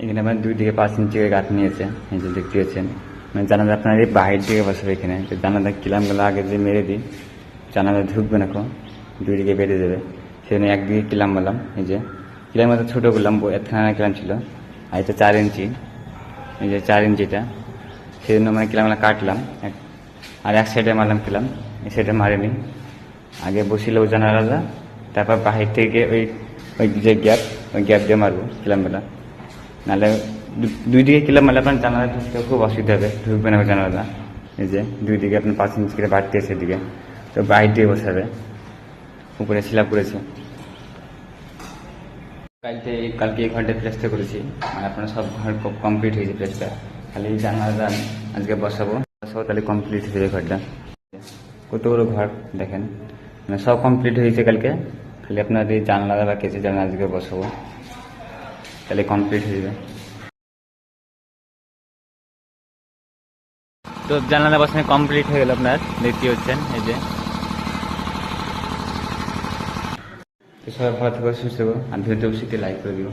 এখানে আমার 2 দিকে 5 ইঞ্চি করে গাঁথ নিয়েছে, এই যে দেখতে পাচ্ছেন। মানে জানালা আপনার এই বাহির দিকে বসাবে এখানে, তো জানালা কিলামগুলো আগে যে মেরে দিই, জানালা ঢুকবে না, 2 দিকে বেড়ে যাবে। সেখানে একদিকে কিলাম বললাম, এই যে কিলাম মতো ছোটো করলাম, এতখানা কিলাম ছিল, আর এটা 4 ইঞ্চি, এই যে 4 ইঞ্চিটা, সেজন্য মানে কিলামগুলো কাটলাম, আর এক সাইডে মারলাম কিলাম, এই সাইডে মারিনি। আগে বসিল জানালাটা, তারপর বাহির থেকে ওই ওই যে গ্যাপ, ওই গ্যাপ দিয়ে মারবো কিলামগুলা। নাহলে 2 দিকে কিলাম মারলে আপনার জানালা ঢুকতে খুব অসুবিধা হবে, ঢুকবে না জানালা। এই যে 2 দিকে আপনার 5 ইঞ্চি করে বাড়তে আছে এদিকে, তো বাহির দিয়ে বসাবে। উপরে স্ল্যাব করেছে, কালকে এই ঘরটা প্লেস্টার করেছি, মানে আপনার সব ঘর কমপ্লিট হয়েছে প্লেস্টার, খালি জানালাটা আজকে বসাবো, তাহলে কমপ্লিট হয়ে যাবে ঘরটা। কত বড় ঘর দেখেন, মানে সব কমপ্লিট হয়েছে কালকে, খালি আপনার এই জানলা বা কেসে জানলা আজকে বসাবো, তাহলে কমপ্লিট হয়ে যাবে। তো জানলা বসানো কমপ্লিট হয়ে গেল আপনার, দেখতে হচ্ছেন এই যে। সবাই ভালো থাকবে, সুস্থ থাকবো, আর ভিডিওটি অবশ্যই লাইক করে দিও।